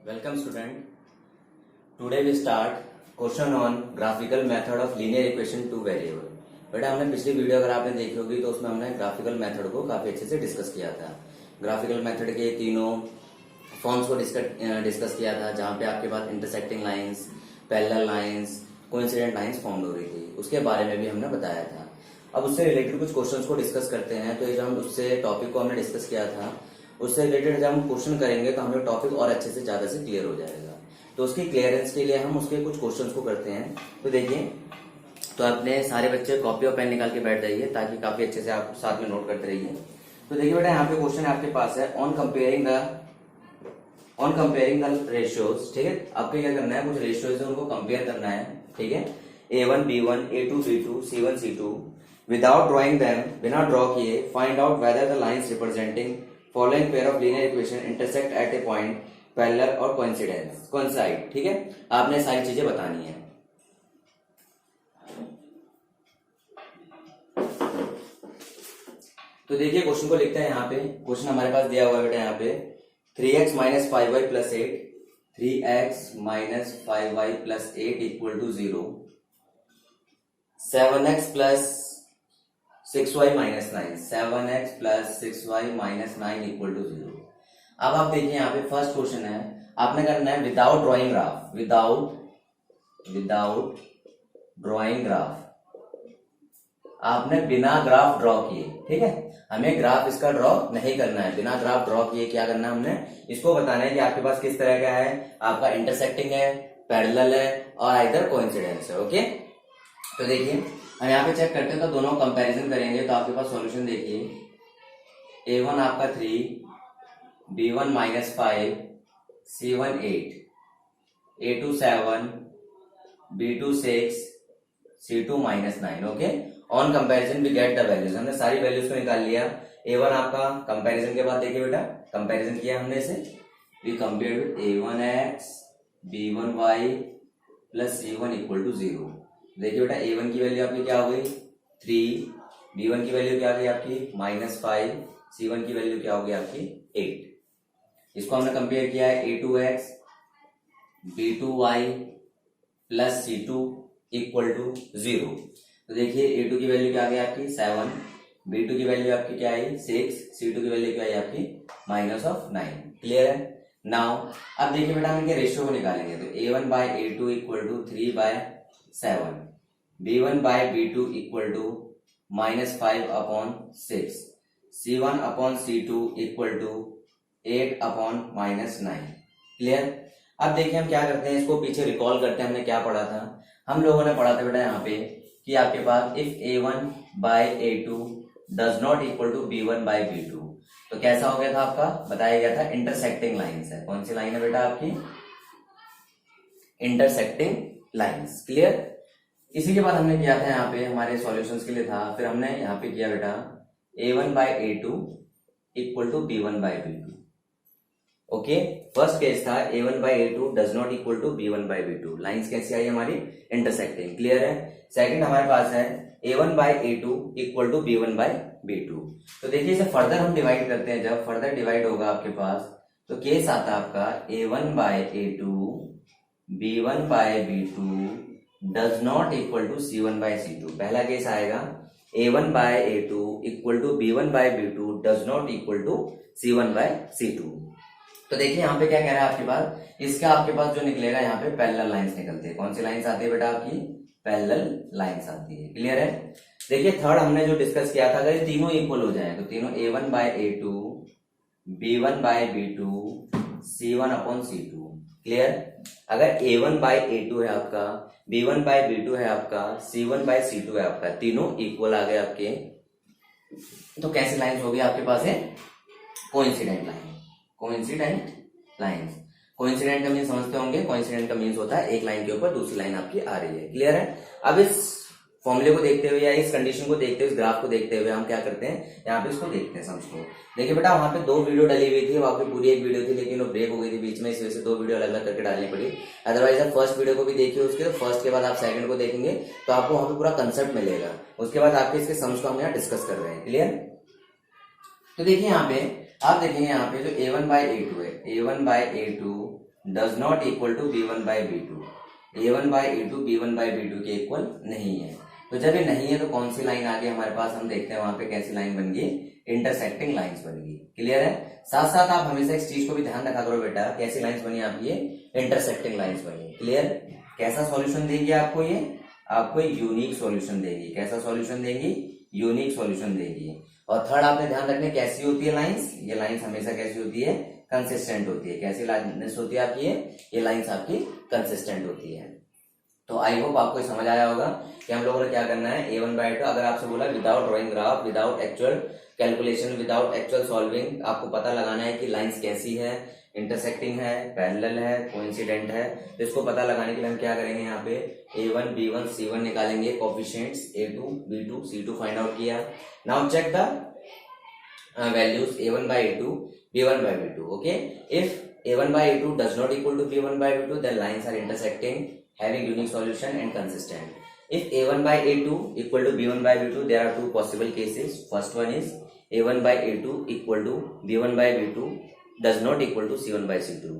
Welcome student. Today we start question on graphical method of linear equation two variable. बेटा हमने पिछली video अगर आपने देखी होगी तो उसमें हमने ग्राफिकल मेथड को काफी अच्छे से डिस्कस किया था। ग्राफिकल मेथड के तीनों फॉर्म्स को डिस्कस किया था, जहाँ पे आपके पास intersecting lines, parallel lines, coincident lines form हो रही थी, उसके बारे में भी हमने बताया था। अब उससे रिलेटेड कुछ क्वेश्चंस को डिस्कस करते हैं। तो ये जो हम उससे टॉपिक को हमने डिस्कस किया था, उससे रिलेटेड जब हम क्वेश्चन करेंगे तो हमें टॉपिक और अच्छे से ज्यादा से क्लियर हो जाएगा। तो उसकी क्लियरेंस के लिए हम उसके कुछ क्वेश्चंस को करते हैं। तो देखिए, तो अपने सारे बच्चे कॉपी और पेन निकाल के बैठ जाइए ताकि काफी अच्छे से आप साथ में नोट करते रहिए। तो देखिए बेटा, यहाँ पे क्वेश्चन आपके पास है ऑन कंपेयरिंग द रेशियोज। ठीक है, आपको क्या करना है, कुछ रेशियोज है उनको कंपेयर करना है। ठीक है, A1 B1 A2 B2 C1 C2 without drawing them, बिना ड्रॉ किए find out whether the lines representing following pair of linear equation intersect at A point parallel और कोइंसाइड। ठीक है, आपने सारी चीजें बतानी है। तो देखिए क्वेश्चन को लिखते हैं। यहाँ पे क्वेश्चन हमारे पास दिया हुआ है बेटा, यहाँ पे 3x minus 5y plus 8, 3x minus 5y plus 8 equal to 0, 7x plus 6y minus 9, 7x plus 6y minus 9 equal to 0। अब आप देखिए, यहाँ पे फर्स्ट क्वेश्चन है, आपने करना है without drawing graph, without drawing graph, आपने बिना ग्राफ ड्रॉ किए। ठीक है, हमें ग्राफ इसका ड्रॉ नहीं करना है, बिना ग्राफ ड्रॉ किए क्या करना है, हमने इसको बताना है कि आपके पास किस तरह का है, आपका इंटरसेक्टिंग है, पैरेलल है और आइदर कोइंसिडेंस है। ओके, तो देखिए हम यहाँ पे चेक करते हैं, तो दोनों कंपैरिजन करेंगे। तो आपके पास सॉल्यूशन देखिए, A1 आपका 3, B1 minus 5, C1 8, A2 7, B2 6, C2 minus 9। Okay, on comparison we get the values, हमने सारी वैल्यूज को निकाल लिया। A1 आपका कंपैरिजन के बाद देखिए बेटा, कंपैरिजन किया हमने इसे, we compare with A1x B1y plus C1 equal to 0। देखिए बेटा, A1 की वैल्यू आपकी क्या हो गई 3, B1 की वैल्यू क्या आ गई आपकी -5, C1 की वैल्यू क्या हो गई आपकी 8। इसको हमने कंपेयर किया है A2x B2y plus C2 equal to 0। तो देखिए A2 की वैल्यू क्या आ गई आपकी 7, B2 की वैल्यू आपकी क्या आई 6, C2 की वैल्यू क्या आई आपकी -9। क्लियर है। नाउ अब देखिए बेटा, हम इनके रेशियो को निकालेंगे। तो A1 by A2 equal to 3 by 7, B1 by B2 equal to -5 upon 6, C1 upon C2 equal to 8 upon -9। Clear. अब देखिए हम क्या करते हैं, इसको पीछे रिकॉल करते हैं, हमने क्या पढ़ा था। हम लोगों ने पढ़ा था बेटा यहाँ पे कि आपके पास if A1 by A2 does not equal to B1 by B2, तो कैसा हो गया था आपका, बताया गया था इंटरसेक्टिंग लाइंस है। कौन सी लाइन है बेटा आपकी, इंटरसेक्टिंग लाइंस। क्लियर। इसी के बाद हमने किया था यहाँ पे हमारे सॉल्यूशंस के लिए था, फिर हमने यहाँ पे किया बेटा A1 by A2 equal to B1 by B2। Okay, first case था A1 by A2 does not equal to B1 by B2, lines कैसी आई हमारी इंटरसेक्टिंग। क्लियर है। सेकंड हमारे पास है A1 by A2 equal to B1 by B2। तो देखिए इसे फर्दर हम डिवाइड करते हैं, जब फर्दर डिवाइड होगा आपके पास तो केस आता है आपका A1 by A2 B1 by B2 does not equal to C1 by C2। पहला केस आएगा A1 by A2 equal to B1 by B2 does not equal to C1 by C2। तो देखिए यहाँ पे क्या कह रहा है आपके पास, इसका आपके पास जो निकलेगा यहाँ पे पैरेलल लाइंस निकलते हैं। कौन सी लाइंस आती है बेटा आपकी, पैरेलल लाइंस आती है। क्लियर है। देखिए थर्ड हमने जो डिस्कस किया था, अगर ये तीनों इक्वल हो जाए तो तीनों A1 by A2 B1 by B2 C1 upon C2। Clear. अगर A1 बाय A2 है आपका, B1 बाय B2 है आपका, C1 बाय C2 है आपका, तीनों इक्वल आ गए आपके, तो कैसी लाइंस होगी आपके पास है, coincident line. Coincident lines, coincident का मीन समझते होंगे, कोइंसिडेंट का मीन होता है एक लाइन के ऊपर दूसरी लाइन आपकी आ रही है। क्लियर है। अब इस फॉर्मूले को देखते हुए या इस कंडीशन को देखते हुए, इस ग्राफ को देखते हुए हम क्या करते हैं, यहाँ पे इसको देखते हैं समझ को। देखिए बेटा, वहां पे 2 वीडियो डली हुई थी, वहां पे पूरी एक वीडियो थी, लेकिन वो ब्रेक हो गई थी बीच में, इस वजह से 2 वीडियो अलग अलग करके डालनी पड़ी। अदरवाइज आप फर्स्ट वीडियो को भी देखिए, उसके फर्स्ट के बाद आप सेकंड को देखेंगे तो आपको वहां पे पूरा कंसेप्ट मिलेगा। उसके बाद आपके इसके सम्स को हम यहाँ डिस्कस कर रहे हैं। क्लियर। तो देखिए यहाँ पे आप देखेंगे, यहाँ पे जो A1 बाय A2 है, A1 by A2 does not equal to b1 by b2, a1 by a2 b1 by b2 के इक्वल नहीं है। तो जब ये नहीं है तो कौन सी लाइन आ गई हमारे पास, हम देखते हैं वहां पे कैसी लाइन बन गई, इंटरसेक्टिंग लाइंस बन गई। क्लियर है। साथ साथ आप हमेशा इस चीज को भी ध्यान रखा करो बेटा, कैसी लाइंस बनी आपकी, ये इंटरसेक्टिंग लाइंस बनी। क्लियर। कैसा सॉल्यूशन देगी आपको ये, आपको यूनिक सॉल्यूशन देगी। कैसा सॉल्यूशन देगी, यूनिक सॉल्यूशन देगी। और थर्ड आपने ध्यान रखना कैसी होती है लाइंस, ये लाइंस हमेशा कैसी होती है, कंसिस्टेंट होती है। कैसी लाइंस होती है आपकी, ये लाइंस आपकी कंसिस्टेंट होती है। तो आई होप आपको समझ आया होगा कि हम लोगों ने क्या करना है, a1 बाई 2 अगर आपसे बोला without drawing graph, without actual calculation, without actual solving, आपको पता लगाना है कि लाइंस कैसी है, इंटरसेक्टिंग है, पैरेलल है, कोइंसिडेंट है। तो इसको पता लगाने के लिए हम क्या करेंगे, यहाँ पे a1 b1 c1 निकालेंगे, coefficients a2 b2 c2 find out किया। Now check the values a1 by a2 b1 by b2. okay, if a1 by a2 does not equal to b1 by b2, then lines are intersecting, having unique solution and consistent. If a1 by a2 equal to b1 by b2, there are two possible cases. First one is a1 by a2 equal to b1 by b2 does not equal to c1 by c2,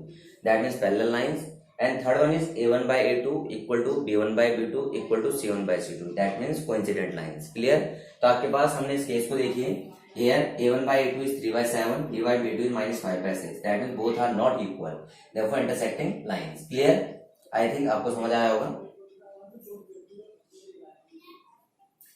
that means parallel lines. And third one is a1 by a2 equal to b1 by b2 equal to c1 by c2, that means coincident lines. clear. तो आपके पास हमने इस case को देखिए, here a1 by a2 is 3 by 7, b by b2 is minus 5 by 6, that means both are not equal, therefore intersecting lines. clear. I think आपको समझ आया होगा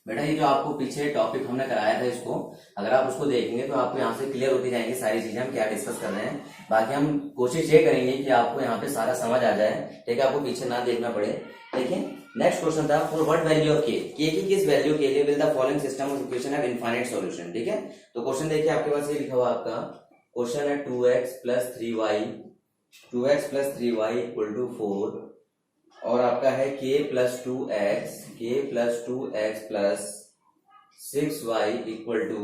बेटा। ये जो आपको पीछे टॉपिक हमने कराया था, इसको अगर आप उसको देखेंगे तो आपको यहाँ से क्लियर होती जाएंगी सारी चीजें हम क्या डिस्कस कर रहे हैं। बाकी हम कोशिश ये करेंगे कि आपको यहाँ पे सारा समझ आ जाए, ठीक है, आपको पीछे ना देखना पड़े। देखिए नेक्स्ट क्वेश्चन था, फॉर व्हाट वैल्यू ऑफ के की किस वैल्यू के लिए will the following system of equation have infinite solution. ठीक है, तो क्वेश्चन देखिए आपके पास ये लिखा हुआ आपका क्वेश्चन है 2x plus 3y equal to 4 और आपका है k plus 2x plus 6y equal to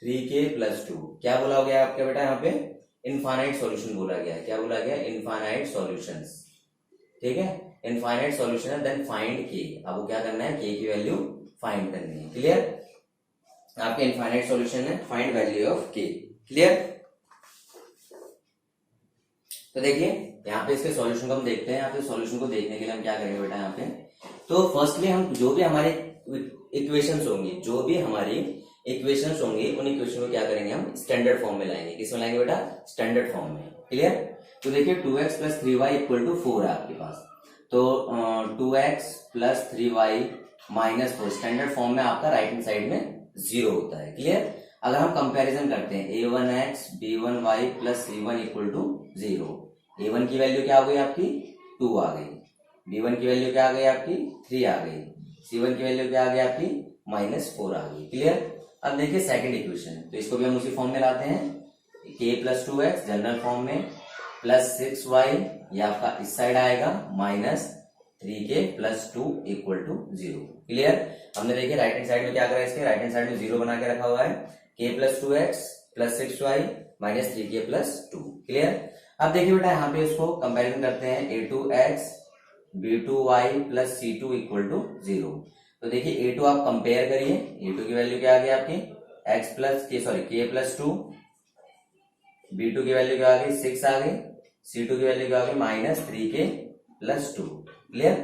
3k plus 2। क्या बोला गया आपका बेटा, यहाँ पे इनफाइनाइट सॉल्यूशन बोला गया है। क्या बोला गया, इनफाइनाइट सॉल्यूशंस। ठीक है, इनफाइनाइट सॉल्यूशन है, देन फाइंड k। आपको क्या करना है, k की वैल्यू फाइंड करनी है। क्लियर, आपके इनफाइनाइट सॉल्यूशन है, find value of k। Clear. तो देखिए यहाँ पे इसके सॉल्यूशन को हम देखते हैं। यहाँ पे सॉल्यूशन को देखने के लिए हम क्या करेंगे बेटा, यहाँ पे तो फर्स्टली हम जो भी हमारे इक्वेशंस होंगी, उन इक्वेशन को क्या करेंगे, हम स्टैंडर्ड फॉर्म में लाएंगे। किसमें लाएंगे बेटा, स्टैंडर्ड फॉर्म में। क्लियर। तो देखिए 2x plus 3y equal to 4 है आपके पास, तो 2x plus 3y minus 4 standard form में आपका राइट हैंड साइड में 0 होता है। क्लियर। अगर हम कंपैरिजन करते हैं a1x b1y plus c1 equal to 0, a1 की वैल्यू क्या हो गई आपकी 2 आ गई, b1 की वैल्यू क्या आ गई आपकी 3 आ गई, c1 की वैल्यू क्या आ गई आपकी -4 आ गई। क्लियर। अब देखिए सेकंड इक्वेशन, तो इसको भी हम उसी फॉर्म में लाते हैं, k plus 2x general form में प्लस 6y, ये आपका इस साइड आएगा minus 3k plus 2 equal to 0। Clear. हमने देखिए राइट हैंड साइड में क्या करा है, इसके राइट हैंड साइड में 0 बना के रखा हुआ है, k plus 2x plus 6y minus 3k plus 2। Clear. अब देखिए बेटा यहाँ पे इसको कंपैरिजन करते हैं, a2x b2y plus c2 equal to 0। तो देखिए a2 आप कंपेयर करिए, a2 की वैल्यू क्या आ गई आपकी k प्लस 2, b2 की वैल्यू क्या आ गई 6 आ गई, c2 की वैल्यू क्या आ गई माइनस 3k प्लस 2। क्लियर।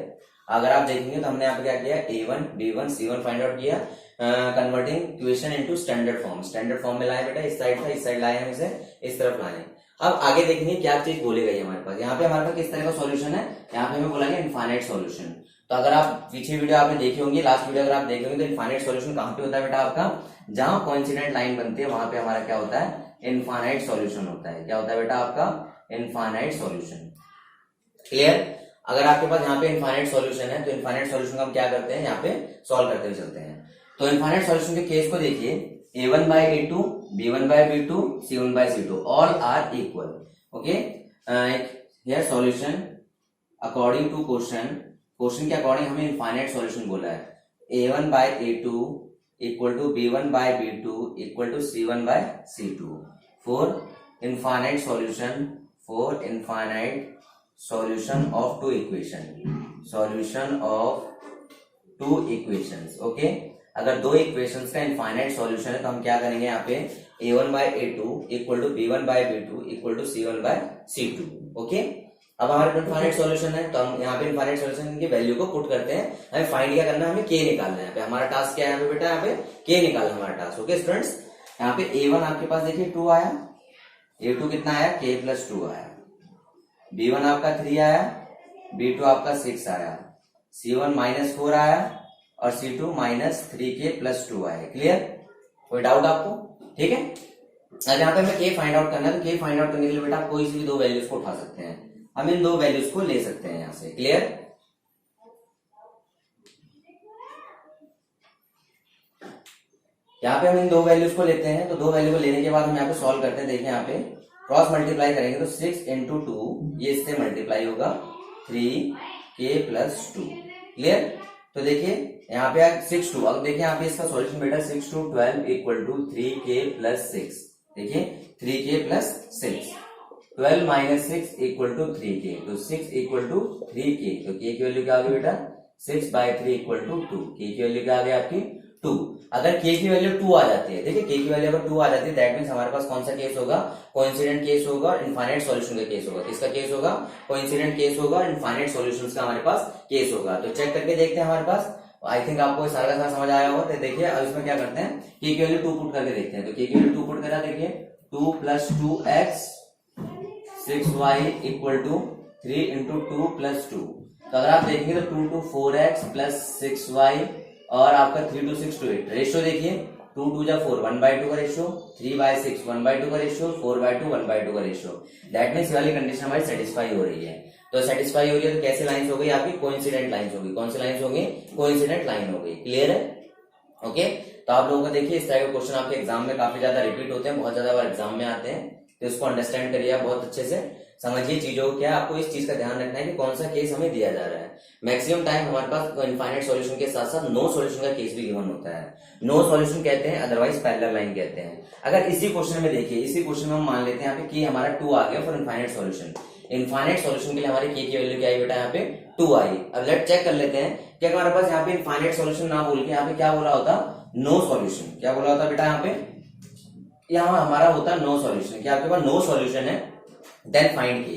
अगर आप देखेंगे तो हमने यहाँ पे क्या किया, a1 b1 c1 find out किया, converting equation into standard form. Standard form में लाए बेटा, इस साइड था, इस साइड लाए हम इसे, इस तरफ लाए। अब आगे देखेंगे क्या चीज बोली गई है हमारे पास। यहाँ पे हमारे पास किस तरह का सॉल्यूशन है, यहाँ पे हमें बोला गया इनफाइनाइट सॉल्यूशन। तो अगर आप पीछे वीडियो आपने देखी होंगी, लास्ट वीडियो अगर आप देखेंगे तो इनफाइनाइट सॉल्यूशन कहाँ पे होता है बेटा आपका, जहां कोइंसिडेंट लाइन बनती है वहां पे हमारा क्या होता है, इनफाइनाइट सॉल्यूशन होता है। क्या होता है बेटा आपका, इनफाइनाइट सॉल्यूशन। क्लियर। अगर आपके पास यहाँ पे इनफाइनाइट सॉल्यूशन है तो इनफाइनाइट सॉल्यूशन का हम क्या करते हैं, यहाँ पे सॉल्व करते हुए चलते हैं। तो इनफाइनाइट सॉल्यूशन के केस को देखिए, a1 by a2 b1 by b2 c1 by c2 all are equal. Okay, here solution according to question के अकॉर्डिंग हमें इनफाइनाइट सॉल्यूशन बोला है, a1 by a2 equal to b1 by b2 equal to c1 by c2 for infinite solution of two equations. Okay, अगर दो equations का infinite solution है तो हम क्या करेंगे, यहाँ पे a1/a2 equal to b1/b2 equal to c1/c2। Okay, अब हमारे इनफाइनाइट सॉल्यूशन है तो हम यहाँ पे इनफाइनाइट सॉल्यूशन की वैल्यू को पुट करते हैं। हमें फाइंड क्या करना है, हमें k निकालना है। यहाँ पे हमारा टास्क क्या है, यहाँ पे बेटा यहाँ पे k निकालना हमारा टास्क। ओके स्टूडेंट्स, यहाँ पे a1 आपके पास देखिए 2 आया, a2 कितना आया k+2 आया, b1 आपका 3 आया, b2 आपका 6 आया, c1 -4 आया और c2 -3k+2 आया। क्लियर, कोई डाउट आपको? ठीक है, अब यहाँ पे हमें k फाइंड आउट करना है तो k फाइंड आउट करने के लिए बेटा आप कोई सी भी दो वैल्यूज को उठा सकते हैं। हम इन दो वैल्यूज को ले सकते हैं यहाँ से। क्लियर, यहाँ पे हम इन दो वैल्यूज को लेते हैं तो दो वैल्यू को लेने के बाद हम यहाँ पे सॉल्व करते हैं। देखिए यहाँ पे क्रॉस मल्टीप्लाई करेंगे तो 6 × 2 ये इससे मल्टीप्लाई होगा 3k+2। क्लियर, तो देखिए यहाँ पे 6 2, अब देखिए यहाँ पे इसका सॉल्यूशन बेटा 6 2 12 इक्वल टू 3k+6। देखिए 3k+6, 12 - 6 इक्वल टू 3k, तो 6 इक्वल टू 3k, तो k की वैल्यू क्या आ गई बेटा 6/3 इक्वल टू 2। k की वैल्यू क्या आ गई आपकी 2। अगर k की वैल्यू 2 आ जाती है, देखिए k की वैल्यू अगर 2 आ जाती है दैट मींस हमारे पास कौन सा केस होगा, कोइंसिडेंट केस होगा और इनफाइनाइट सॉल्यूशन का केस होगा। किसका केस होगा, कोइंसिडेंट केस होगा और इनफाइनाइट सॉल्यूशंस का हमारे पास केस होगा। तो चेक करके देखते हैं हमारे पास, आई थिंक आपको सारा का सारा समझ आया होगा। तो देखिए अब इसमें क्या करते हैं, k की वैल्यू 2 पुट करके देखते हैं। तो k की वैल्यू 2 पुट करा, देखिए 2 + 2x 6y इक्वल टू 3 × 2 + 2। तो अगर आप देखेंगे तो 2 to 4x + 6y और आपका 3 to 6 to 8। रेशियो देखिए 2 2 जा 4 1/2 का रेशियो, 3/6 1/2 का रेशियो, 4/2 1/2 का रेशियो। दैट मींस ये वाली कंडीशन हमारी सेटिस्फाई हो रही है। तो सेटिस्फाई हो रही है तो कैसी लाइंस हो गई आपकी, कोइंसिडेंट लाइंस होगी। कौन सी लाइंस होगी, कोइंसिडेंट लाइन हो गई। क्लियर है? ओके, तो आप लोगों को देखिए इस तरह के क्वेश्चन आपके एग्जाम में काफी ज्यादा रिपीट होते हैं, बहुत ज्यादा बार एग्जाम में आते हैं। तो इसको अंडरस्टैंड करिए आप बहुत अच्छे से, समझिए चीजों को। क्या आपको इस चीज का ध्यान रखना है कि कौन सा केस हमें दिया जा रहा है। मैक्सिमम टाइम हमारे पास इनफाइनाइट सॉल्यूशन के साथ साथ नो सॉल्यूशन का केस भी गिवन होता है। नो सॉल्यूशन कहते हैं, अदरवाइज पैरेलल लाइन कहते हैं। अगर इसी क्वेश्चन में देखिए, इसी क्वेश्चन में हम मान लेते हैं यहाँ पे कि हमारा 2 आ गया for infinite solution. Infinite solution के लिए हमारे k की वैल्यू क्या आई बेटा, यहाँ पे 2 आई। अब लेट चेक कर लेते हैं कि अगर हमारे पास यहाँ पे इनफाइनाइट सॉल्यूशन ना बोल के यहाँ पे क्या बोला होता, नो सॉल्यूशन। क्या बोला होता बेटा, यहाँ पे यहाँ हमारा होता नो सॉल्यूशन। क्या आपके पास नो सॉल्यूशन है देन फाइंड k।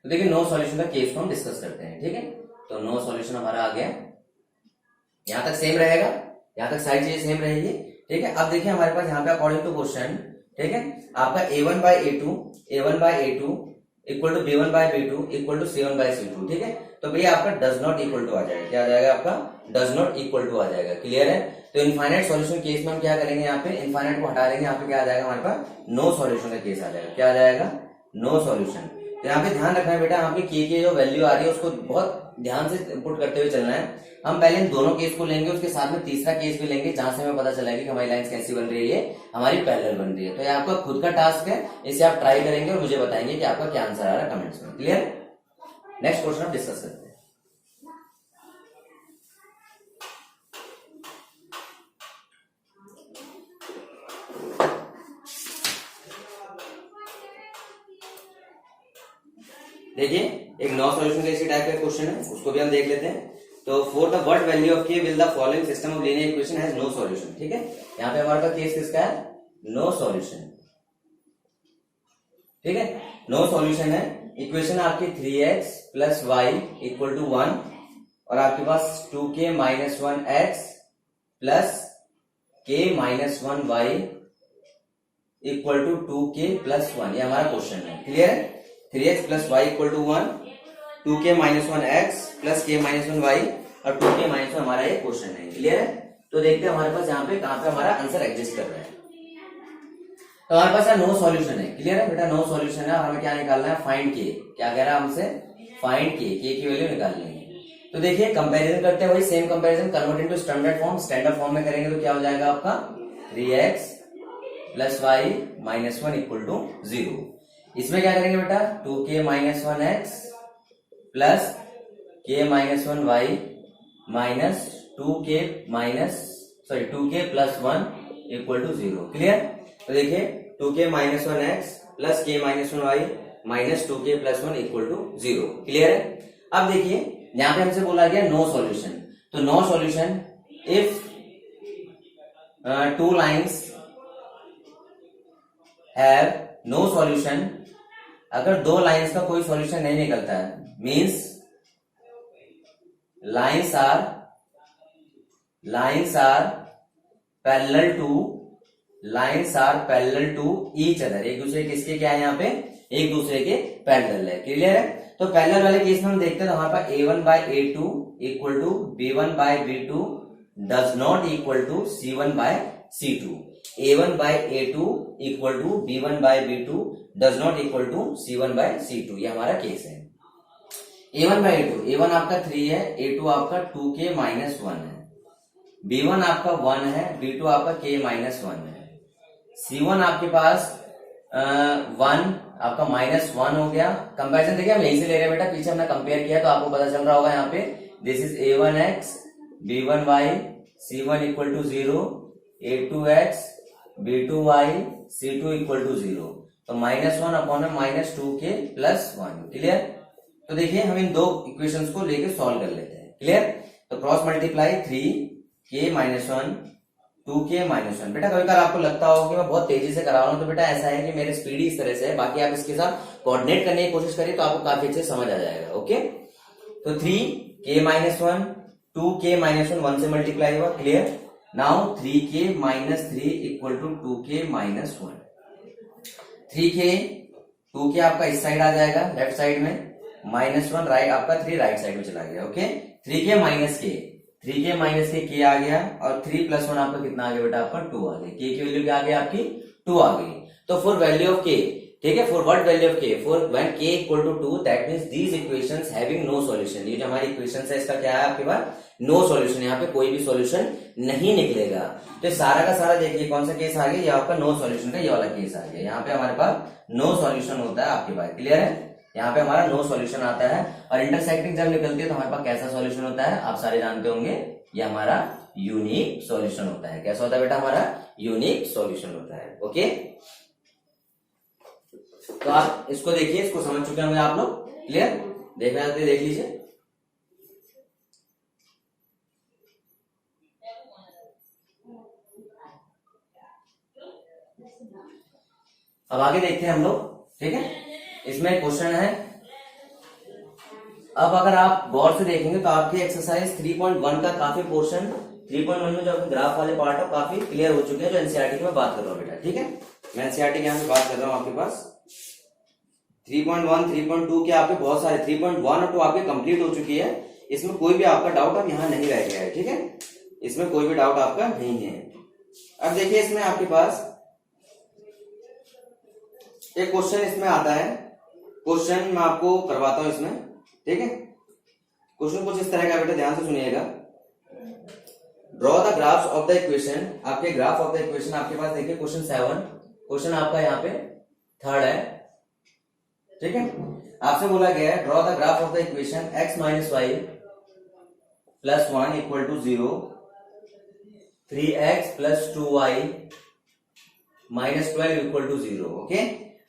तो देखिए नो सॉल्यूशन का केस को हम डिस्कस करते हैं। ठीक है, तो नो सॉल्यूशन हमारा आ गया, यहां तक सेम रहेगा, यहां तक सारी चीजें सेम रहेगी। ठीक है, अब देखिए हमारे पास यहाँ पे अकॉर्डिंग टू क्वेश्चन, ठीक है, आपका a1/a2 equal to b1/b2 equal to c1/c2। ठीक है, तो भैया आपका डज नॉट इक्वल टू आ जाएगा। क्या आ जाएगा आपका, डज नॉट इक्वल टू आ जाएगा। क्लियर है? तो इनफाइनाइट सॉल्यूशन केस में हम क्या करेंगे, यहाँ पे इनफाइनाइट को हटा देंगे, यहाँ पे क्या आ जाएगा हमारे पास, नो सॉल्यूशन का केस आ जाएगा। क्या आ जाएगा, नो सॉल्यूशन। तो यहाँ पे ध्यान रखना है बेटा, यहाँ पे k की जो वैल्यू आ रही है उसको बहुत ध्यान से पुट करते हुए चलना है। हम पहले इन दोनों केस को लेंगे, उसके साथ में तीसरा केस भी लेंगे जहां से हमें पता चलेगा कि हमारी लाइंस कैसी बन रही है, हमारी पैरेलल बन रही है। तो ये आपका खुद का टास्क है, इसे आप ट्राई करेंगे और मुझे बताएंगे कि आपका क्या आंसर आ रहा है कमेंट्स में। क्लियर? नेक्स्ट क्वेश्चन आप डिस्कस करते हैं। देखिए एक नो सॉल्यूशन का इसी टाइप का क्वेश्चन है, उसको भी हम देख लेते हैं। तो for the what value of k will the following system of linear equation has no solution. ठीक है, यहाँ पे हमारे पास केस किसका है, नो सॉल्यूशन। ठीक है, नो सॉल्यूशन है। इक्वेशन आपकी 3x + y इक्वल टू 1 और आपके पास 2k - 1x plus k - 1y equal to 2k + 1, ये हमारा क्वेश्चन है। क्लियर है? 3x + y equal to 1, 2k - 1x plus k - 1y और 2k - 1 हमारा ये क्वेश्चन है। क्लियर है? तो देखते हैं हमारे पास यहाँ पे कहां पे हमारा आंसर एग्जिस्ट कर रहा है। तो हमारे पास नो सॉल्यूशन है। क्लियर है बेटा, नो सॉल्यूशन है और हमें क्या निकालना है, फाइंड k। क्या कह रहा है हमसे, फाइंड k की वैल्यू निकालनी है। तो देखिए कंपैरिजन करते हैं, वही same comparison convert into standard form. Standard form में करेंगे तो क्या हो जाएगा आपका 3x + y - 1 इक्वल टू 0। इसमें क्या करेंगे बेटा, 2k - 1x plus k - 1y minus 2k + 1 equal to 0। Clear? तो देखिए 2k - 1x plus k - 1y minus 2k + 1 equal to 0। Clear है? अब देखिए यहां पे हमसे बोला गया नो सॉल्यूशन। तो no solution if two lines have no solution, अगर दो लाइंस का कोई सॉल्यूशन नहीं निकलता है, means lines are parallel to each other, एक दूसरे किसके क्या है, यहाँ पे एक दूसरे के पैरेलल है। क्लियर है? तो पैरेलल वाले केस में हम देखते हैं तो हमारे पास a1 by a2 equal to b1 by b2 does not equal to c1 by c2, a1 by a2 equal to b1 by b2 does not equal to c1 by c2, ये हमारा case है। a1 by a2, a1 आपका 3 है, a2 आपका 2k minus 1 है, b1 आपका 1 है, b2 आपका k minus 1 है, c1 आपके पास 1 आपका -1 हो गया। कंपैरिजन देखिए हम यहीं से ले रहे हैं बेटा, पीछे हमने कंपेयर किया तो आपको पता चल रहा होगा यहाँ पे this is a1x b1y c1 equal to 0, a2x b2y c2 equal to 0, तो -1 अपॉन में -2k प्लस 1। क्लियर? तो देखिए हम इन दो इक्वेशंस को लेके सॉल्व कर लेते हैं। क्लियर? तो क्रॉस मल्टीप्लाई 3k - 1 2k - 1। बेटा कभी कभी आपको लगता होगा कि मैं बहुत तेजी से करा रहा हूं, तो बेटा ऐसा है कि मेरे स्पीड इस तरह से है, बाकी आप इसके साथ कोऑर्डिनेट करने की कोशिश करिए तो आपको काफी अच्छे समझ आ जाएगा। ओके, तो 3k - 1 2k - 1 से मल्टीप्लाई हुआ। Clear? Now 3k - 3 equal to 2k - 1। 3k 2k आपका इस साइड आ जाएगा लेफ्ट साइड में, -1 राइट आपका 3 राइट साइड में चला गया। ओके, 3k माइनस के k आ गया और 3 + 1 आपका कितना आ गया बेटा, आपका 2 आ गया। k की वैल्यू क्या आ गई आपकी, 2 आ गई। तो फॉर वैल्यू ऑफ k, ठीक है, for what value of k, for when k equal to 2 that means these equations having no solution, ये जो हमारी इक्वेशंस है इसका क्या है आपके पास, नो सॉल्यूशन, यहाँ पे कोई भी सॉल्यूशन नहीं निकलेगा। तो सारा का सारा देखिए कौन सा केस आ गया, ये आपका नो सॉल्यूशन का ये वाला केस आ गया। यहाँ पे हमारे पास नो सॉल्यूशन होता है आपके पास। क्लियर है? यहाँ पे हमारा नो सॉल्यूशन आता है, और इंटरसेक्टिंग जब निकलती है तो हमारे पास कैसा सॉल्यूशन होता है, आप सारे जानते होंगे, ये हमारा यूनिक सॉल्यूशन होता है। कैसा होता है बेटा, हमारा यूनिक सॉल्यूशन होता है। ओके, तो आप इसको देखिए, इसको समझ चुके होंगे आप लोग। क्लियर? देखना चाहते देख लीजिए। अब आगे देखते हैं हम लोग। ठीक है, इसमें क्वेश्चन है, अब अगर आप गौर से देखेंगे तो आपके एक्सरसाइज 3.1 का काफी पोर्शन 3.1 में जो ग्राफ वाले पार्ट है काफी क्लियर हो चुके हैं, जो एनसीईआरटी की मैं बात कर रहा हूँ बेटा। ठीक है, मैं एनसीईआरटी की यहाँ पे बात कर रहा हूँ। आपके पास 3.1 3.2 के आपके बहुत सारे 3.1 और 2 आपके कंप्लीट हो चुकी है, इसमें कोई भी आपका डाउट अब यहाँ नहीं रह गया है। ठीक है, इसमें कोई भी डाउट आपका नहीं है। अब देखिए इसमें आपके पास एक क्वेश्चन इसमें आता है, क्वेश्चन मैं आपको करवाता हूं इसमें। ठीक है, क्वेश्चन कुछ इस तरह का बेटा, ध्यान से सुनिएगा। Draw the graphs of the equation, आपके ग्राफ ऑफ द इक्वेशन आपके पास देखिए क्वेश्चन 7, क्वेश्चन आपका यहाँ पे 3rd है। ठीक है, आपसे बोला गया है draw the graph of the equation x - y + 1 equal to 0, 3x + 2y - 12 equal to 0। Okay,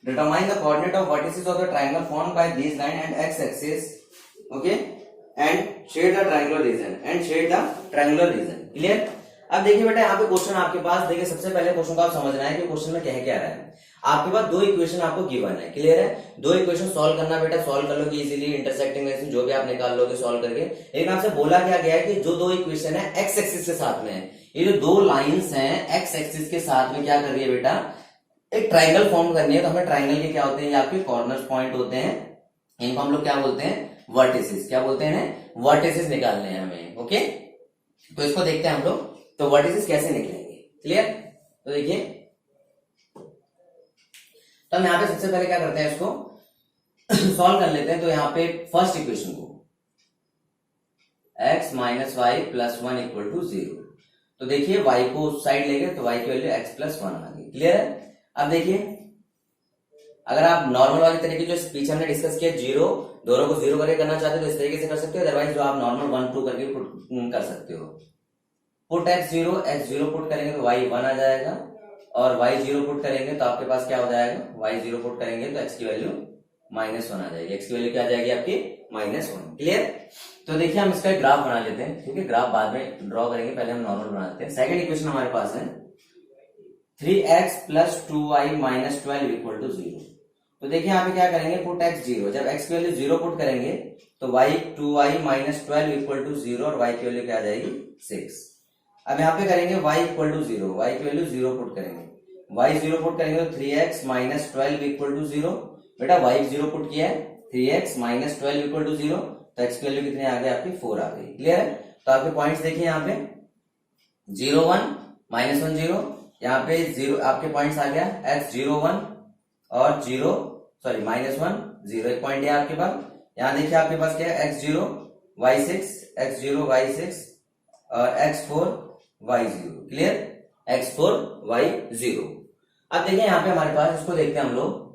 determine the coordinate of vertices of the triangle formed by these line and x-axis, okay, and shade the triangular region, clear? अब देखिए बेटा यहाँ पे question आपके पास, देखिए सबसे पहले क्वेश्चन को आप समझना है कि क्वेश्चन में कह क्या रहा है। आपके पास दो इक्वेशन आपको गिवन है। क्लियर है? दो इक्वेशन सॉल्व करना बेटा, सॉल्व कर लोगे इजीली, इंटरसेक्टिंग इक्वेशन जो भी आप निकाल लोगे सॉल्व करके। लेकिन आपसे बोला क्या गया है कि जो दो इक्वेशन है एक्स एक्सिस के साथ में है, ये जो दो लाइंस हैं एक्स एक्सिस के साथ में क्या कर रही है बेटा, एक ट्राइंगल फॉर्म करनी है। तो हमें ट्राइंगल के क्या होते हैं, ये आपके कॉर्नर पॉइंट होते हैं, इनको हम लोग क्या बोलते हैं, वर्टिसेस। क्या बोलते हैं, वर्टिसेस निकालने हैं हमें। ओके, तो इसको देखते हैं हम लोग, तो वर्टिसेस कैसे निकलेंगे। क्लियर? तो देखिए, तो हम यहाँ पे सबसे पहले क्या करते हैं, इसको सॉल्व कर लेते हैं। तो यहाँ पे फर्स्ट इक्वेशन को x - y + 1 इक्वल टू 0, तो देखिए y को उस साइड ले गए तो y की वैल्यू x + 1 आ गई। क्लियर है? अब देखिए अगर आप नॉर्मल वाले तरीके जो पीछे हमने डिस्कस किया, 0 दोनों को 0 करके करना चाहते हो तो इस तरीके से कर सकते हो, अदरवाइज जो आप नॉर्मल 1 2 करके कर सकते हो। पुट x 0 पुट करेंगे तो y 1 आ जाएगा, और y 0 पुट करेंगे तो आपके पास क्या हो जाएगा, y 0 पुट करेंगे तो x की वैल्यू -1 आ जाएगी। x की वैल्यू क्या आ जाएगी आपकी, -1। क्लियर? तो देखिए हम इसका ग्राफ बना लेते हैं। ठीक है, ग्राफ बाद में ड्रॉ करेंगे, पहले हम नॉर्मल बनाते हैं। सेकंड इक्वेशन हमारे पास है 3x plus 2y minus 12 equal to 0। तो देखिए यहाँ पे क्या करेंगे, पुट x 0। जब x की वैल्यू 0 पुट करेंगे तो y 2y minus 12 equal to 0 और y की वैल्यू क्या आ जाएगी 6। अब यहाँ पे करेंगे y इक्वल टू 0, y की वैल्यू 0 पुट करेंगे, y 0 पुट करेंगे तो 3x माइनस 12 इक्वल टू 0। बेटा y 0 पुट किया है, 3x माइनस 12 इक्वल टू 0, तो x की वैल्यू कितनी आ गई आपकी 4 आ गई। क्लियर है? तो आपके पॉइंट्स देखिए यहाँ पे 0 1 माइनस 1 0, यहाँ पे 0 आपके पॉइंट्स आ गया x 0 1 और 0 सॉरी माइनस 1 0, एक पॉइंट है आपके पास। यहाँ देखिए आपके पास क्या है, x 0 y 6, x 0 y 6 और x 4 y 0। Clear? x 4 y 0। अब देखिए यहाँ पे हमारे पास, इसको देखते हैं हम लोग,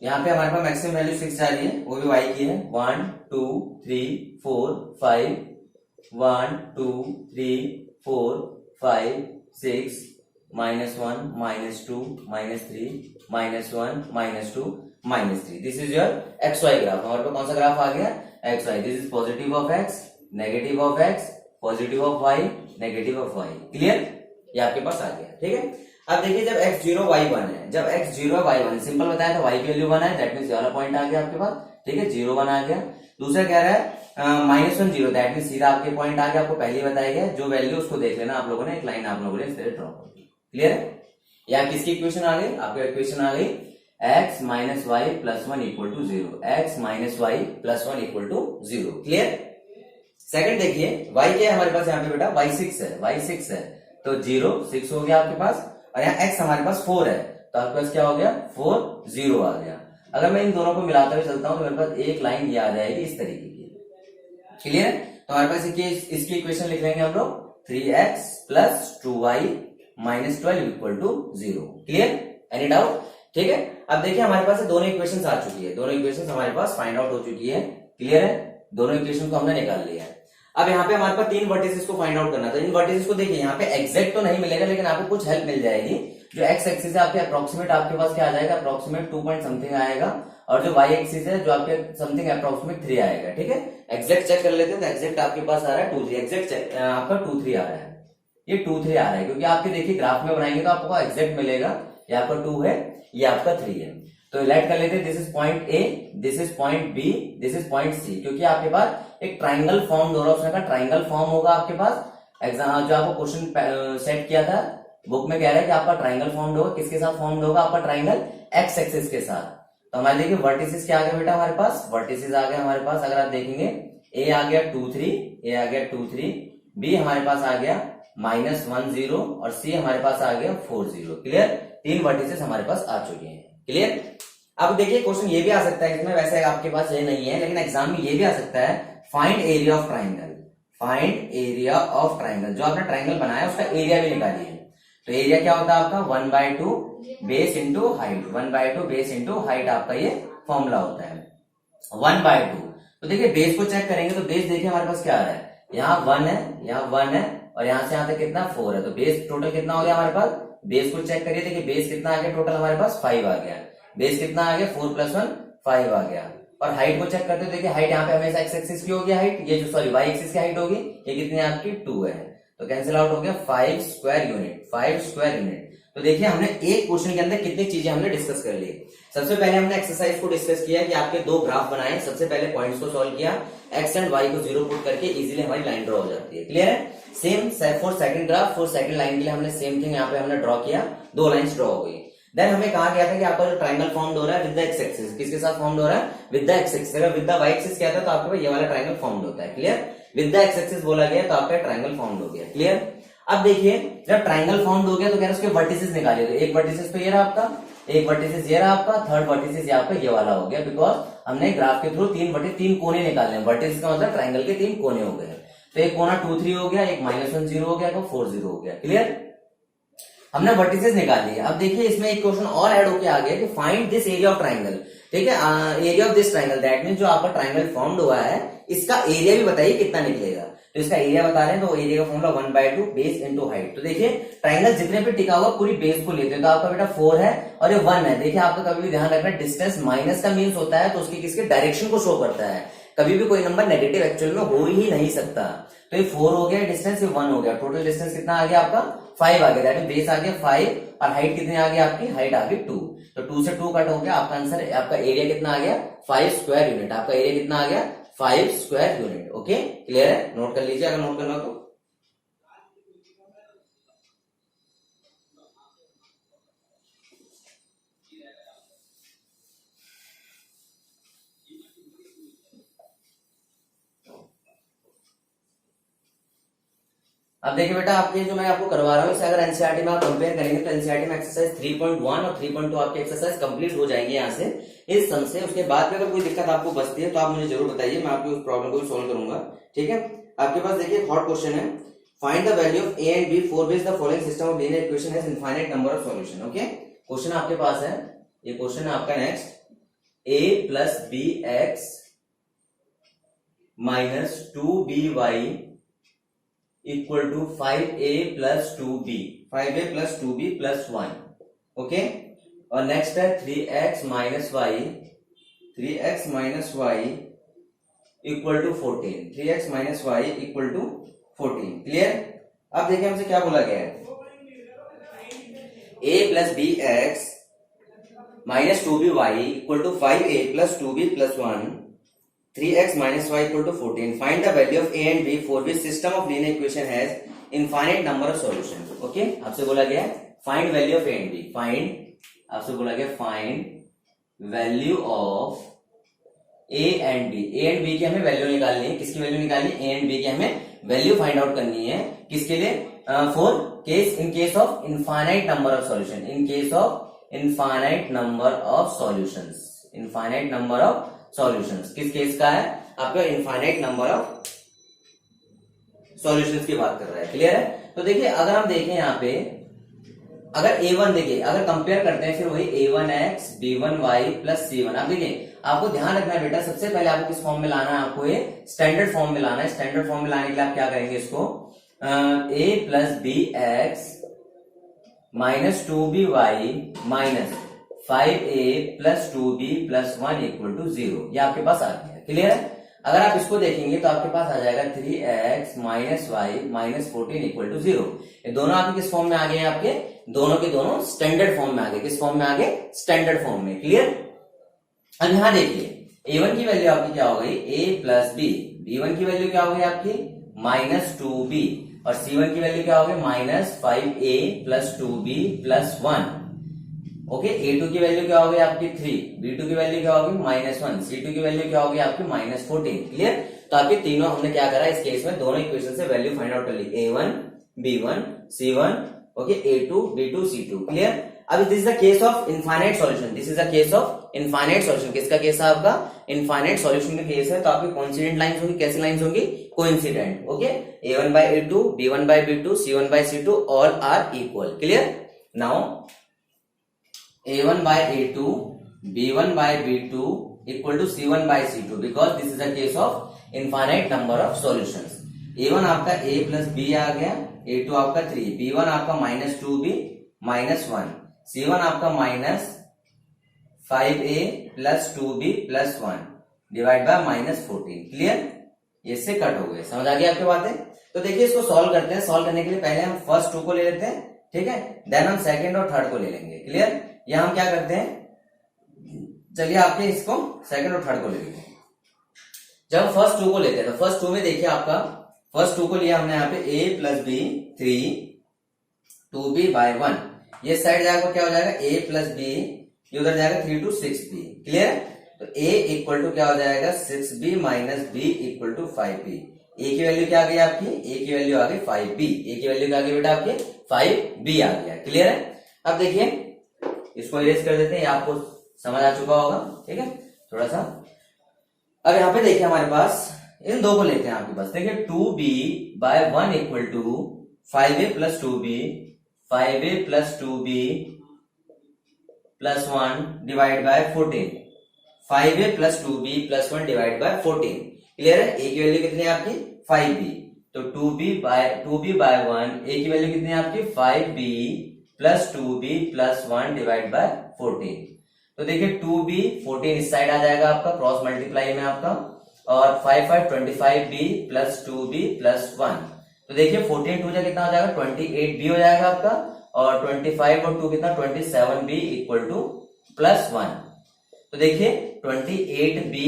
यहाँ पे हमारे पास मैक्सिमम वैल्यू 6 जा रही है, वो भी y की है। 1 2 3 4 5, 1 2 3 4 5 6, minus 1 minus 2 minus 3 minus 1 minus 2 minus 3। This is your x y graph. हमारे पास कौन सा ग्राफ आ गया, x y. This is positive of x, negative of x, positive of y, negative of y. Clear? ये आपके पास आ गया। ठीक है? अब देखिए जब x 0 y 1 है, जब x 0 y 1 सिंपल बताया तो y की वैल्यू 1 है, दैट मींस ये वाला पॉइंट आ गया आपके पास। ठीक है? 0 1 आ गया। दूसरा कह रहा है माइनस 1 0, दैट मींस सीधा आपके पॉइंट आ गया, आपको पहले ही बताया गया। जो वैल्यू उसको देख लेना आप लोगों ने, एक लाइन आप लोगों ने इस तरह ड्रॉ कर दी। क्लियर है? या किसकी इक्वेशन आ गई, आपकी इक्वेशन आ गई x minus y plus 1 equal to 0, x minus y plus 1 equal to 0। Clear? Second देखिए y क्या है हमारे पास यहाँ पे बेटा, y 6 है, y 6 है, तो 0 6 हो गया आपके पास, और यहाँ x हमारे पास 4 है, तो आपके पास क्या हो गया 4 0 आ गया। अगर मैं इन दोनों को मिलाता हुए चलता हूं तो मेरे पास एक लाइन ये आ जाएगी इस तरीके की। क्लियर? तो हमारे पास इसकी इक्वेशन लिख लेंगे हम लोग, 3x plus 2y minus 12 equal to 0। Clear? Any doubt? ठीक है? अब देखिए हमारे पास दोनों इक्वेशन आ चुकी है, दोनों इक्वेशन हमारे पास फाइंड आउट हो चुकी है। क्लियर है? दोनों इक्वेशन को हमने निकाल लिया है। अब यहाँ पे हमारे पास 3 वर्टिसेस को फाइंड आउट करना था। इन वर्टिसेस को देखिए, यहाँ पे एग्जैक्ट तो नहीं मिलेगा, लेकिन आपको कुछ हेल्प मिल जाएगी। जो एक्स एक्सिस है आपके अप्रोक्सीमेट आपके पास क्या आ जाएगा, अप्रोक्सीमेट 2 पॉइंट समथिंग आएगा, और जो वाई एक्सिस है जो आपके समथिंग अप्रोक्सीमेट 3 आएगा। ठीक है? एग्जैक्ट चेक कर लेते हैं, तो एग्जैक्ट आपके पास आ रहा है 2 3, एग्जैक्ट आपका 2 3 आ रहा है, ये 2 3 आ रहा है, क्योंकि आपके देखिए ग्राफ में बनाएंगे तो आपको एग्जैक्ट मिलेगा। ये आपका 2 है, ये आपका 3 है। तो लाइट कर लेते हैं, this is point A, this is point B, this is point C, क्योंकि आपके पास एक ट्राइंगल फॉर्म हो रहा है, उसमें का ट्राइंगल फॉर्म होगा आपके पास। एग्जाम जो आपको क्वेश्चन सेट किया था बुक में कह रहा है कि आपका ट्राइंगल फॉर्म होगा, किसके साथ फॉर्म होगा, आपका ट्राइंगल एक्स एक्सिस के साथ। तो हमारे देखिए वर्टिसेस क्या आ गया बेटा, हमारे पास वर्टिसेस आ गए हमारे पास। अगर आप देखेंगे ए आ गया 2 3, ए आ गया 2 3, बी हमारे पास आ गया माइनस 1 0, और सी हमारे पास आ गया 4 0। क्लियर? 3 वर्टिसेस हमारे पास आ चुके हैं। क्लियर? अब देखिए क्वेश्चन ये भी आ सकता है इसमें, वैसे आपके पास ये नहीं है, लेकिन एग्जाम में ये भी आ सकता है, find area of triangle. Find area of triangle, जो आपने ट्राइंगल बनाया उसका एरिया भी निकालिए। तो एरिया क्या होता है आपका 1/2 base into height, 1/2 base into height आपका ये फॉर्मूला होता है 1/2। तो देखिए बेस को चेक करेंगे तो बेस देखिए हमारे पास क्या आ रहा है, यहाँ 1 है, यहाँ 1 है, और यहाँ से यहाँ तक कितना 4 है। तो बेस टोटल कितना हो गया हमारे पास, बेस को चेक करिए, देखिए बेस कितना आ गया टोटल हमारे पास 5 आ गया। बेस कितना आ गया 4 + 1 5 आ गया। और हाइट को चेक करते हो, देखिए हाइट यहाँ पे हमेशा एक्स एक्सिस की होगी हाइट, ये जो सॉरी वाई एक्सिस की हाइट होगी, ये कितनी आपकी 2 है, तो कैंसिल आउट हो गया 5 स्क्वायर यूनिट, 5 स्क्वायर यूनिट। तो देखिए हमने एक क्वेश्चन के अंदर कितनी चीजें हमने डिस्कस कर ली। सबसे पहले हमने एक्सरसाइज को डिस्कस किया कि आपके 2 ग्राफ बनाए, सबसे पहले पॉइंट्स को सॉल्व किया, एक्स एंड वाई को 0 पुट करके इजीली हमारी लाइन ड्रॉ हो जाती है। क्लियर है? Same for second graph, for second line के लिए हमने सेम थिंग यहाँ पे हमने ड्रॉ किया, 2 लाइंस ड्रॉ हो गई। देन हमें कहा गया था कि आपका जो ट्राइंगल फॉर्म हो रहा है विद द एक्स एक्सिस, किसके साथ फॉर्म हो रहा है, विद द एक्स एक्सिस। अगर विद द वाई एक्सिस क्या था तो आपके पास ये वाला ट्राइंगल फॉर्म होता है। Clear? With the x axis बोला गया तो आपका ट्राइंगल फॉर्म हो गया। क्लियर? अब देखिए जब ट्राइंगल फॉर्म हो गया तो क्या उसके वर्टिसेस निकालिए, तो एक वर्टिसेस तो ये रहा आपका, एक वर्टिसेस ये रहा आपका, थर्ड वर्टिसेस ये आपका ये वाला हो गया, बिकॉज हमने ग्राफ के थ्रू 3 कोने निकालने हैं। वर्टिसेस का मतलब ट्राइंगल के 3 कोने हो गए, तो एक कोना 2 3 हो गया, एक -1 0 हो गया, एक 4 0 हो गया। क्लियर? हमने वर्टिसेस निकाल लिए। अब देखिए इसमें एक क्वेश्चन और ऐड होके आ गया कि find this area of triangle. ठीक है? Area of this triangle, that means जो आपका ट्राइंगल फॉर्म्ड हुआ है इसका एरिया भी बताइए कितना निकलेगा। तो इसका एरिया बता रहे हैं, तो एरिया का फॉर्मूला 1/2 बेस इंटू हाइट। तो देखिए ट्राइंगल जितने पे टिका हुआ पूरी बेस को लेते हैं, तो आपका बेटा 4 है और ये 1 है। देखिए आपका कभी भी ध्यान रखना, डिस्टेंस माइनस का मीन्स होता है तो उसकी किसके डायरेक्शन को शो करता है, कभी भी कोई नंबर नेगेटिव एक्चुअल में हो ही नहीं सकता। तो ये 4 हो गया डिस्टेंस, ये 1 हो गया, टोटल डिस्टेंस कितना आ गया आपका 5 आ गया, दैट मीन बेस आ गया 5 और हाइट कितनी आ गई आपकी, हाइट आ गई 2। तो 2 से 2 कट हो गया, आपका आंसर, आपका एरिया कितना आ गया 5 स्क्वायर यूनिट। आपका एरिया कितना आ गया 5 स्क्वायर यूनिट। ओके, क्लियर है, नोट कर लीजिए अगर नोट करना हो तो। अब देखिए बेटा, आपके जो मैं आपको करवा रहा हूँ इसे अगर एनसीईआरटी में आप कंपेयर करेंगे तो एनसीईआरटी में एक्सरसाइज 3.1 और 3.2 आपकी एक्सरसाइज कंप्लीट हो जाएंगे यहाँ से इस सम से। उसके बाद में अगर कोई दिक्कत आपको बचती है तो आप मुझे जरूर बताइए, मैं आपकी उस प्रॉब्लम को भी सोल्व करूंगा। ठीक है, आपके पास देखिए हॉट क्वेश्चन है, find the value of a and b for which the following system of linear equation has infinite number of solution. Okay, question आपके पास है, ये क्वेश्चन है आपका next, a plus b x minus 2by equal to 5a plus 2b, 5a plus 2b plus 1। Okay, और next है 3x minus y, 3x minus y equal to 14, 3x minus y equal to 14। Clear. अब देखिए हमसे क्या बोला गया है, a plus b x minus 2b y equal to 5a plus 2b plus 1, 3x minus y equal to 14. Find the value of a and b for which system of linear equation has infinite number of solutions. Okay, आपसे बोला गया find value of a and b. आपसे बोला गया find value of a and b. a and b की हमें value निकालनी है। किसकी वैल्यू निकालनी है? a and b की हमें वैल्यू फाइंड आउट करनी है। किसके लिए? For case, in case of infinite number of solution, in case of infinite number of solutions, infinite number of solutions. किस केस का है? आपका इनफाइनाइट नंबर ऑफ सॉल्यूशंस की बात कर रहा है। क्लियर है। तो देखिए अगर हम देखें यहाँ पे, अगर a1 देखिए, अगर कंपेयर करते हैं फिर वही a1x b1y प्लस c1। अब देखिए आपको ध्यान रखना है बेटा, सबसे पहले आपको किस फॉर्म में लाना है? आपको ये स्टैंडर्ड फॉर्म में लाना है। स्टैंडर्ड फॉर्म में लाने के लिए आप क्या करेंगे? इसको a plus b x minus 2by minus 5a plus 2b plus 1 equal to 0, ये आपके पास आ गया। क्लियर है। अगर आप इसको देखेंगे तो आपके पास आ जाएगा 3x minus y minus 14 equal to 0। ये दोनों आपके किस फॉर्म में आ गए हैं? आपके दोनों के दोनों स्टैंडर्ड फॉर्म में आ गए। किस फॉर्म में आ गए? स्टैंडर्ड फॉर्म में। क्लियर। अब यहां देखिए a1 की वैल्यू आपकी क्या हो गई? a plus B. b1 की वैल्यू क्या हो गई आपकी? Minus 2b। और c1 की वैल्यू क्या हो गई? Minus 5a plus 2b plus 1। Okay, a2 की वैल्यू क्या होगी आपकी 3, b2 की वैल्यू क्या होगी -1, c2 की वैल्यू क्या होगी आपकी -14। क्लियर। तो आपके तीनों हमने क्या करा इस केस में, दोनों इक्वेशन से वैल्यू फाइंड आउट कर ली, a1 b1 c1, okay, a2 b2 c2। Clear. अब this is the case of infinite solution, this is the case of infinite solution. किसका केस है आपका? इनफाइनाइट सॉल्यूशन का केस है। तो आपकी कोइंसिडेंट लाइंस होंगी। कैसी लाइंस होंगी? Coincident. Okay, a1 by a2 b1 by b2 c1 by c2 all are equal. Clear. Now a1 by a2 b1 by b2 equal to c1 by c2 because this is a case of infinite number of solutions। a1 आपका a plus b आ गया, a2 आपका 3, b1 आपका minus 2b minus 1, c1 आपका minus 5a plus 2b plus 1 divide bye minus 14। Clear. ये से cut हो गए। समझ आ गई आपकी बातें? तो देखिए इसको सॉल्व करते हैं। सॉल्व करने के लिए पहले हम फर्स्ट 2 को ले लेते हैं, ठीक है, देन हम सेकंड और थर्ड को ले लेंगे। क्लियर। यहां हम क्या करते हैं, चलिए आपके इसको सेकंड और थर्ड को ले लेते हैं। जब फर्स्ट 2 को लेते हैं तो फर्स्ट 2 में देखिए आपका फर्स्ट 2 को लिया हमने यहाँ पे a plus B 3 2b by 1, ये साइड जाएगा क्या हो जाएगा a प्लस बी, ये उधर जाएगा 3 to 6b। क्लियर। तो a इक्वल टू क्या हो जाएगा 6b minus b equal to 5b। a की वैल्यू क्या आ गई आपकी? a की वैल्यू आ गई 5b। a की वैल्यू क्या आ गई बेटा आपकी? 5b आ गया। क्लियर है। अब देखिए इसको इरेज कर देते हैं, आपको समझ आ चुका होगा, ठीक है, थोड़ा सा। अब यहाँ पे देखिए हमारे पास इन दो को लेते हैं आपके पास। देखिए 2b by 1 equal to 5a plus 2b, 5a plus 2b plus 1 divide by 14, 5a plus 2b plus 1 divide by 14। Clear है। a की वैल्यू कितनी है आपकी? 5b। तो 2b बाय 1, a की वैल्यू कितनी है आपकी? 5b plus 2b plus 1 divide by 14। तो देखिए 2b 14 इस साइड आ जाएगा आपका, क्रॉस मल्टीप्लाई में आपका, और 5 5 25b प्लस 2b प्लस 1 तो देखिए 14 2 कितना हो जाएगा 28b हो जाएगा आपका, और 25 और 2 कितना 27b इक्वल टू +1। तो देखिए 28b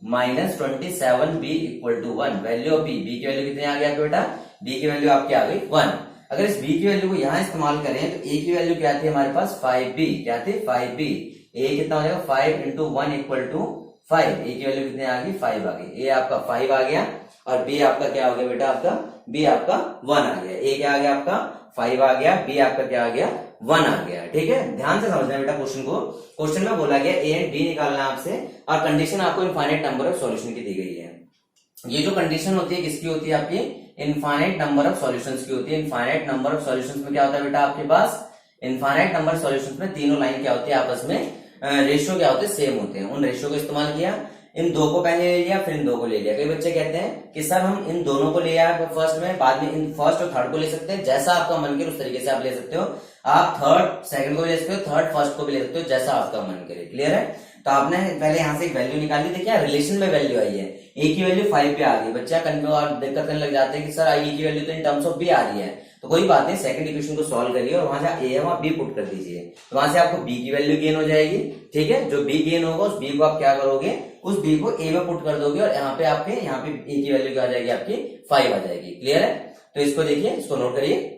minus 27b equal to 1, value of b की वैल्यू कितनी आ गई आपके बेटा, b की वैल्यू आपकी आ गई 1। अगर इस b की वैल्यू को यहां इस्तेमाल करें तो a की वैल्यू क्या थी हमारे पास 5b, क्या थी 5b, a कितना हो जाएगा 5 इंटू 1 इक्वल टू 5, a की वैल्यू कितनी आ गई 5 आ गई, a आपका 5 आ गया और b आपका क्या हो गया बेटा, आपका b आपका 1 आ गया, a क्या आ गया आपका 5 आ गया, b आपका क्या आ गया 1 आ गया। ठीक है, ध्यान से समझना बेटा क्वेश्चन को। क्वेश्चन में बोला गया a एंड b निकालना है आपसे, और कंडीशन आपको इनफाइनाइट नंबर ऑफ सॉल्यूशन की दी गई है। ये जो कंडीशन होती है किसकी होती है, आपकी इनफाइनाइट नंबर ऑफ सॉल्यूशंस की होती है। इनफाइनाइट नंबर ऑफ सॉल्यूशंस में क्या होता है बेटा आपके पास, इनफाइनाइट नंबर ऑफ सॉल्यूशंस में तीनों लाइन क्या होती है आपस में रेशियो क्या होते हैं, सेम होते हैं। उन रेशियो को इस्तेमाल किया, इन दो को पहले ले लिया फिर इन दो को ले लिया। कई बच्चे कहते हैं कि सर हम इन दोनों को ले आए फर्स्ट में, बाद में इन फर्स्ट और थर्ड को ले सकते हैं, जैसा आपका मन करे उस तरीके से आप ले सकते हो। आप थर्ड सेकंड को भी ले सकते हो, थर्ड फर्स्ट को भी ले सकते हो, जैसा आपका मन करे। क्लियर है? तो आपने पहले यहाँ से एक वैल्यू निकाली, देखिए रिलेशन में वैल्यू आई है, ए की वैल्यू 5 पे आ गई। बच्चा दिक्कत करने लग जाते हैं कि सर ए की वैल्यू तो इन टर्म्स ऑफ बी आ रही है, तो कोई बात नहीं, सेकंड इक्वेशन को सॉल्व करिए और वहां जहाँ ए है वहां बी पुट कर दीजिए, तो वहां से आपको बी की वैल्यू गेन हो जाएगी। ठीक है, जो बी गेन होगा उस बी को आप क्या करोगे, उस बी को ए में पुट कर दोगे और यहाँ पे आपके यहाँ पे ए की वैल्यू क्या आ जाएगी, आपकी 5 आ जाएगी। क्लियर है? तो इसको देखिए, इसको नोट करिए।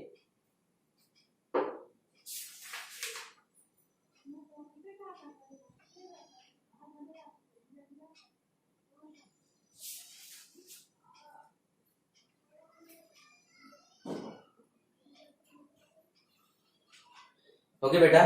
ओके बेटा,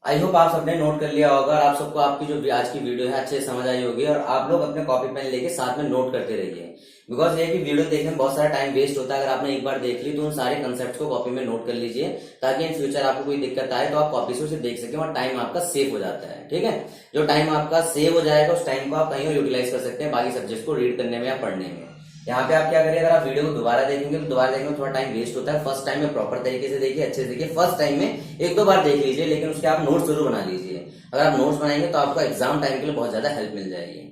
आई होप आप सबने नोट कर लिया होगा और आप सबको आपकी जो आज की वीडियो है अच्छे से समझ आई होगी, और आप लोग अपने कॉपी पेन लेके साथ में नोट करते रहिए। बिकॉज ये कि वीडियो देखने में बहुत सारा टाइम वेस्ट होता है, अगर आपने एक बार देख ली तो उन सारे कंसेप्ट को कॉपी में नोट कर लीजिए, ताकि इन फ्यूचर आपको कोई दिक्कत आए तो आप कॉपी से उसे देख सकें और टाइम आपका सेव हो जाता है। ठीक है, जो टाइम आपका सेव हो जाएगा उस टाइम को आप कहीं और यूटिलाइज कर सकते हैं बाकी सब्जेक्ट को रीड करने में या पढ़ने में। यहाँ पे आप क्या करिए, अगर आप वीडियो को दोबारा देखेंगे तो दोबारा देखने में थोड़ा टाइम वेस्ट होता है। फर्स्ट टाइम में प्रॉपर तरीके से देखिए, अच्छे से देखिए, फर्स्ट टाइम में एक दो बार देख लीजिए, लेकिन उसके आप नोट्स जरूर बना लीजिए। अगर आप नोट्स बनाएंगे तो आपको एग्जाम टाइम के लिए बहुत ज्यादा हेल्प मिल जाएगी।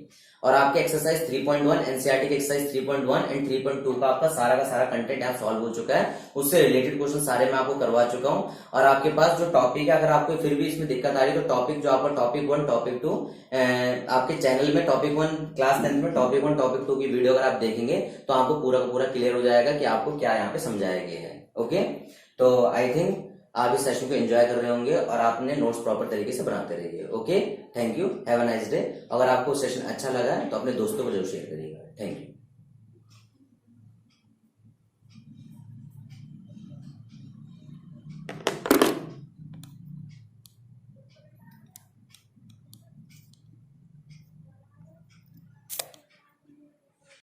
और आपके एक्सरसाइज 3.1 एनसीईआरटी के एक्सरसाइज 3.1 एंड 3.2 का आपका सारा का सारा कंटेंट यहाँ सॉल्व हो चुका है, उससे रिलेटेड क्वेश्चन सारे मैं आपको करवा चुका हूँ। और आपके पास जो टॉपिक है, अगर आपको फिर भी इसमें दिक्कत आ रही है तो टॉपिक जो आपका टॉपिक 1 टॉपिक 2 आपके चैनल में टॉपिक 1 क्लास 10 में टॉपिक 1 टॉपिक 2 की वीडियो अगर आप देखेंगे तो आपको पूरा का पूरा क्लियर हो जाएगा कि आपको क्या यहाँ पे समझाया गया है। ओके, तो आई थिंक आप इस सेशन को एंजॉय कर रहे होंगे और आपने नोट्स प्रॉपर तरीके से बनाते रहिए। Okay, thank you, have a nice day. अगर आपको सेशन अच्छा लगा तो अपने दोस्तों को जरूर शेयर करिएगा। Thank you.